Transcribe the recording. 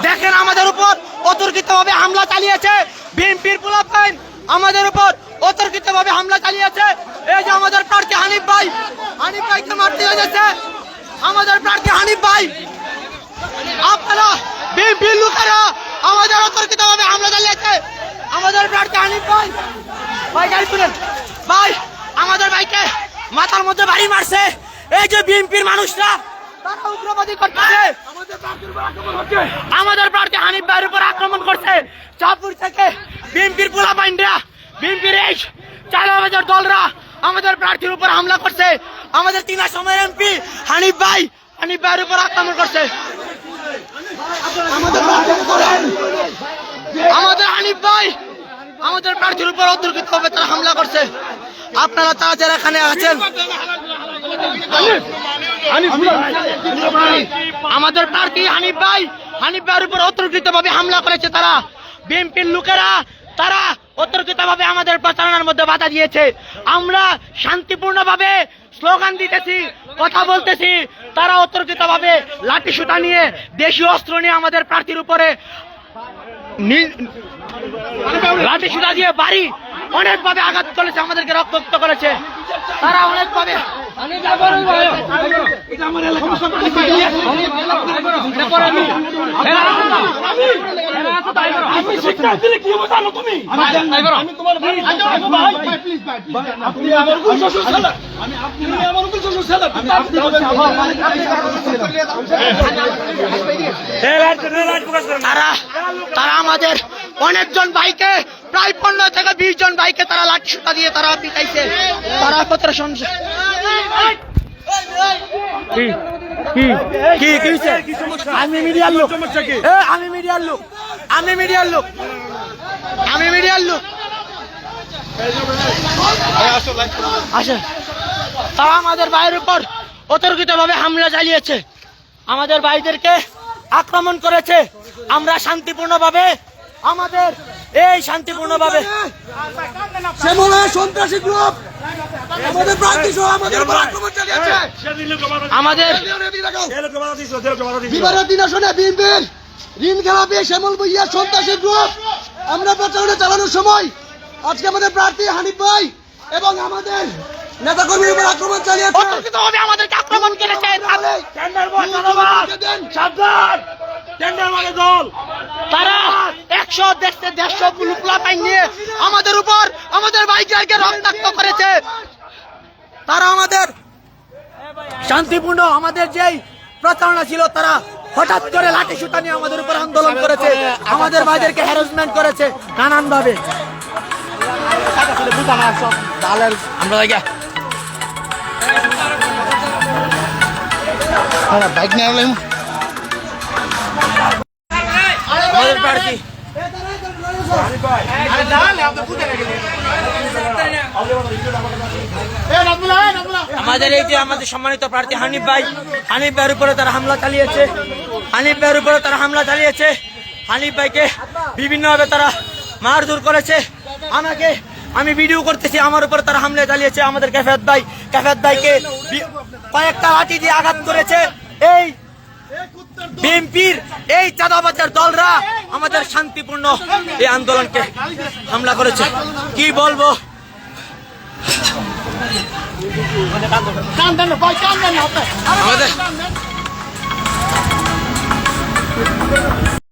দেখেন আমাদের উপর অতর্কিতভাবে হামলা চালিয়েছে বিএনপির পোলাপাইন, আমাদের উপর অতর্কিতভাবে হামলা চালিয়েছে। এই যে আমাদের প্রার্থী হানিফ ভাইকে মারতে হয়েছে, আমাদের প্রার্থী হানিফ ভাই। আপনারা বিএনপির লোকেরা আমাদের অতর্কিতভাবে হামলা চালিয়েছে আমাদের প্রার্থী হানিফ ভাই। ভাই গাড়ি তুলেন ভাই, আমাদের ভাইকে মাথার মধ্যে বাড়ি মারছে। এই যে বিএনপির মানুষরা তারা উগ্রবাদী করতেছে, আমাদের প্রার্থী হানিফ ভাইয়ের উপর আক্রমণ করছে। চাঁদপুর থেকে বিএনপির পোলাপাইনরা, বিএনপির এই চাঁদাবাজার দলরা আমাদের প্রার্থীর উপর হামলা করছে। আমাদের 3 সময়ের এমপি হানিফ ভাইয়ের উপর আক্রমণ করছে। আমাদের হানিফ ভাই আমাদের প্রার্থীর উপর অতর্কিতভাবে তারা হামলা করছে। আপনারা তারা যারা এখানে আছেন, আমাদের প্রার্থী হানিফ ভাইয়ের উপর অতর্কিতভাবে হামলা করেছে তারা। বিএনপির লোকেরা তারা অতর্কিতভাবে আমাদের প্রচারণার মধ্যে বাধা দিয়েছে। আমরা শান্তিপূর্ণভাবে স্লোগান দিতেছি, কথা বলতেছি, তারা অতর্কিতভাবে লাঠি সুতা নিয়ে, দেশীয় অস্ত্র নিয়ে আমাদের প্রার্থীর উপরে লাঠি সুতা দিয়ে বাড়ি অনেকভাবে আঘাত করেছে, আমাদেরকে রক্তাক্ত করেছে তারা অনেকভাবে। তারা আমাদের অনেকজন ভাইকে, প্রায় 15 থেকে 20 জন ভাইকে তারা লাঠি সুতা দিয়ে তারা পিটাইছে। তারা কতটা সমস্যা আমি মিডিয়ার লোক, আসে। তারা আমাদের ভাইয়ের উপর অতর্কিতভাবে হামলা চালিয়েছে, আমাদের ভাইদেরকে আক্রমণ করেছে। আমরা শান্তিপূর্ণভাবে আমাদের এই শান্তিপূর্ণভাবে সন্ত্রাসী গ্রুপ আমাদের প্রার্থী সহ আমাদের উপর আক্রমণ চালিয়েছে। আমাদের বিবারের আসনে বিএনপির ঋণ খেলাপি শ্যামল ভুইয়া সন্ত্রাসী গ্রুপ আমরা প্রচারণা চালানোর সময় আজকে আমাদের প্রার্থী হানিফ ভাই এবং আমাদের নেতাকর্মীর উপর আক্রমণ চালিয়েছে। অতর্কিতভাবে আমাদেরকে আক্রমণ করেছে। তারা 100-150 পোলাপাইন নিয়ে আমাদের উপর, আমাদের ভাইকে রক্তাক্ত করেছে। তারা আমাদের শান্তিপূর্ণ আমাদের যেই প্রচারণা ছিল, তারা হঠাৎ করে লাঠি সুতা নিয়ে আমাদের উপর আন্দোলন করেছে, আমাদের ভাইদেরকে হ্যারাসমেন্ট করেছে নানান ভাবে। আমরা বাইক নিয়ে আমাদের প্রার্থী আমাদের এই যে আমাদের সম্মানিত প্রার্থী হানিফ ভাইয়ের উপরে তারা হামলা চালিয়েছে। হানিফ ভাইকে বিভিন্নভাবে তারা মারধর করেছে। আমি ভিডিও করতেছি, আমার উপর তারা হামলা চালিয়েছে। আমাদের ক্যাফেত ভাইকে কয়েকটা লাঠি দিয়ে আঘাত করেছে। এই বিএনপির এই চাঁদাবাজার দলরা আমাদের শান্তিপূর্ণ এই আন্দোলনকে হামলা করেছে। কি বলবো, আমাদের